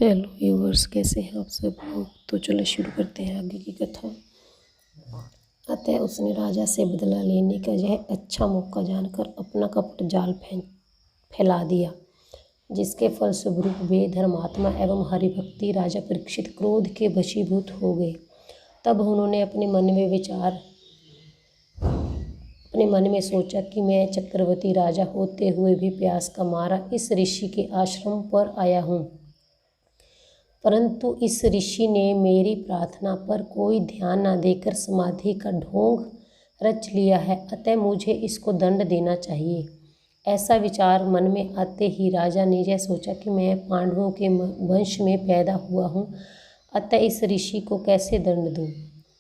Hello viewers, कैसे हैं आप सब लोग। तो चलो शुरू करते हैं आगे की कथा। अतः उसने राजा से बदला लेने का यह अच्छा मौका जानकर अपना कपट जाल फैला दिया, जिसके फलस्वरूप वे धर्मात्मा एवं हरिभक्ति राजा परीक्षित क्रोध के वशीभूत हो गए। तब उन्होंने अपने मन में सोचा कि मैं चक्रवर्ती राजा होते हुए भी प्यास का मारा इस ऋषि के आश्रम पर आया हूँ, परंतु इस ऋषि ने मेरी प्रार्थना पर कोई ध्यान न देकर समाधि का ढोंग रच लिया है, अतः मुझे इसको दंड देना चाहिए। ऐसा विचार मन में आते ही राजा ने यह सोचा कि मैं पांडवों के वंश में पैदा हुआ हूँ, अतः इस ऋषि को कैसे दंड दूँ।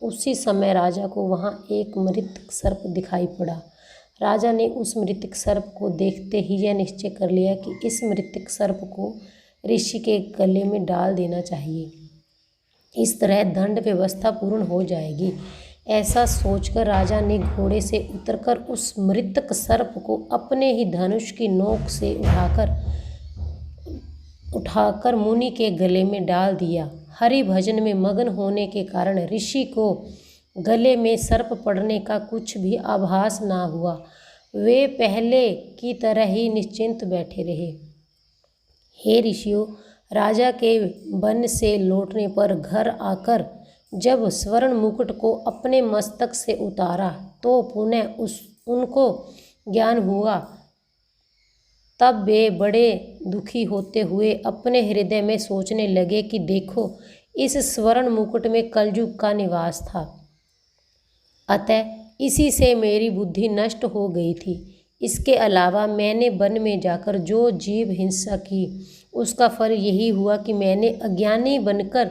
उसी समय राजा को वहाँ एक मृतक सर्प दिखाई पड़ा। राजा ने उस मृतक सर्प को देखते ही यह निश्चय कर लिया कि इस मृतक सर्प को ऋषि के गले में डाल देना चाहिए, इस तरह दंड व्यवस्था पूर्ण हो जाएगी। ऐसा सोचकर राजा ने घोड़े से उतरकर उस मृतक सर्प को अपने ही धनुष की नोक से उठाकर मुनि के गले में डाल दिया। हरि भजन में मगन होने के कारण ऋषि को गले में सर्प पड़ने का कुछ भी आभास ना हुआ। वे पहले की तरह ही निश्चिंत बैठे रहे। हे ऋषियों, राजा के वन से लौटने पर घर आकर जब स्वर्ण मुकुट को अपने मस्तक से उतारा तो पुनः उनको ज्ञान हुआ। तब वे बड़े दुखी होते हुए अपने हृदय में सोचने लगे कि देखो, इस स्वर्ण मुकुट में कलयुग का निवास था, अतः इसी से मेरी बुद्धि नष्ट हो गई थी। इसके अलावा मैंने वन में जाकर जो जीव हिंसा की, उसका फल यही हुआ कि मैंने अज्ञानी बनकर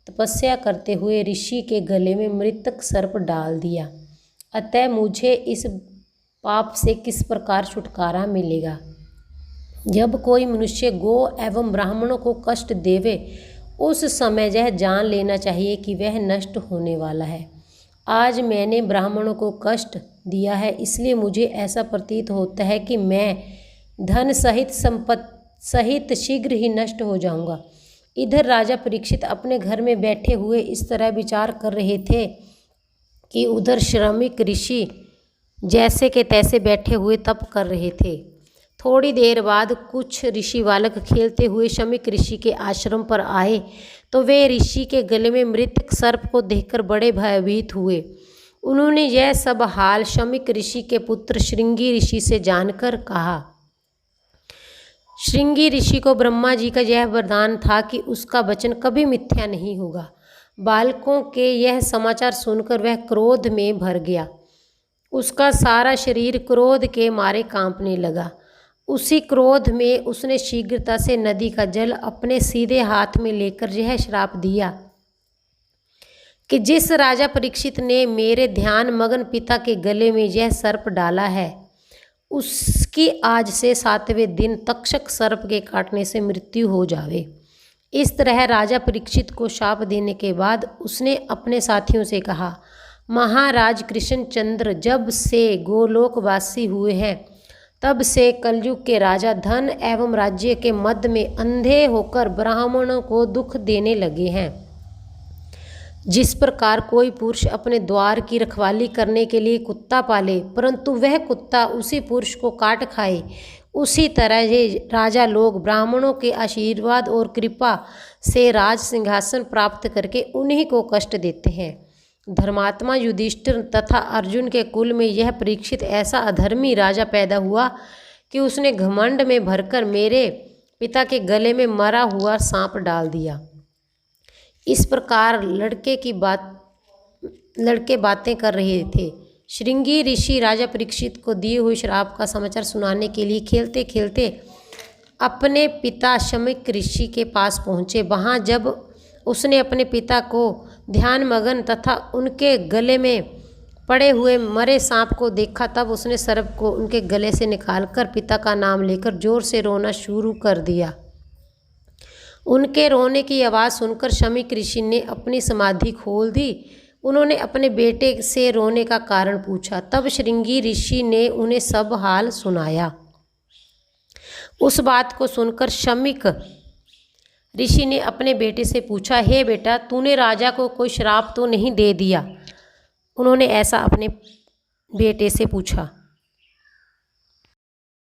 तपस्या करते हुए ऋषि के गले में मृतक सर्प डाल दिया। अतः मुझे इस पाप से किस प्रकार छुटकारा मिलेगा। जब कोई मनुष्य गो एवं ब्राह्मणों को कष्ट देवे, उस समय यह जान लेना चाहिए कि वह नष्ट होने वाला है। आज मैंने ब्राह्मणों को कष्ट दिया है, इसलिए मुझे ऐसा प्रतीत होता है कि मैं धन सहित संपत्ति सहित शीघ्र ही नष्ट हो जाऊंगा। इधर राजा परीक्षित अपने घर में बैठे हुए इस तरह विचार कर रहे थे कि उधर श्रमिक ऋषि जैसे के तैसे बैठे हुए तप कर रहे थे। थोड़ी देर बाद कुछ ऋषि बालक खेलते हुए शमीक ऋषि के आश्रम पर आए तो वे ऋषि के गले में मृतक सर्प को देखकर बड़े भयभीत हुए। उन्होंने यह सब हाल शमीक ऋषि के पुत्र श्रृंगी ऋषि से जानकर कहा। श्रृंगी ऋषि को ब्रह्मा जी का यह वरदान था कि उसका वचन कभी मिथ्या नहीं होगा। बालकों के यह समाचार सुनकर वह क्रोध में भर गया। उसका सारा शरीर क्रोध के मारे कांपने लगा। उसी क्रोध में उसने शीघ्रता से नदी का जल अपने सीधे हाथ में लेकर यह श्राप दिया कि जिस राजा परीक्षित ने मेरे ध्यान मगन पिता के गले में यह सर्प डाला है, उसकी आज से 7वें दिन तक्षक सर्प के काटने से मृत्यु हो जावे। इस तरह राजा परीक्षित को शाप देने के बाद उसने अपने साथियों से कहा, महाराज कृष्णचंद्र जब से गोलोकवासी हुए हैं, तब से कलयुग के राजा धन एवं राज्य के मद में अंधे होकर ब्राह्मणों को दुख देने लगे हैं। जिस प्रकार कोई पुरुष अपने द्वार की रखवाली करने के लिए कुत्ता पाले, परंतु वह कुत्ता उसी पुरुष को काट खाए, उसी तरह ये राजा लोग ब्राह्मणों के आशीर्वाद और कृपा से राज सिंहासन प्राप्त करके उन्हीं को कष्ट देते हैं। धर्मात्मा युधिष्ठिर तथा अर्जुन के कुल में यह परीक्षित ऐसा अधर्मी राजा पैदा हुआ कि उसने घमंड में भरकर मेरे पिता के गले में मरा हुआ सांप डाल दिया। इस प्रकार लड़के बातें कर रहे थे। श्रृंगी ऋषि राजा परीक्षित को दिए हुए श्राप का समाचार सुनाने के लिए खेलते खेलते अपने पिता शमीक ऋषि के पास पहुँचे। वहाँ जब उसने अपने पिता को ध्यान मगन तथा उनके गले में पड़े हुए मरे सांप को देखा, तब उसने सर्प को उनके गले से निकालकर पिता का नाम लेकर जोर से रोना शुरू कर दिया। उनके रोने की आवाज़ सुनकर शमीक ऋषि ने अपनी समाधि खोल दी। उन्होंने अपने बेटे से रोने का कारण पूछा। तब श्रृंगी ऋषि ने उन्हें सब हाल सुनाया। उस बात को सुनकर शमीक ऋषि ने अपने बेटे से पूछा, हे बेटा, तूने राजा को कोई श्राप तो नहीं दे दिया? उन्होंने ऐसा अपने बेटे से पूछा।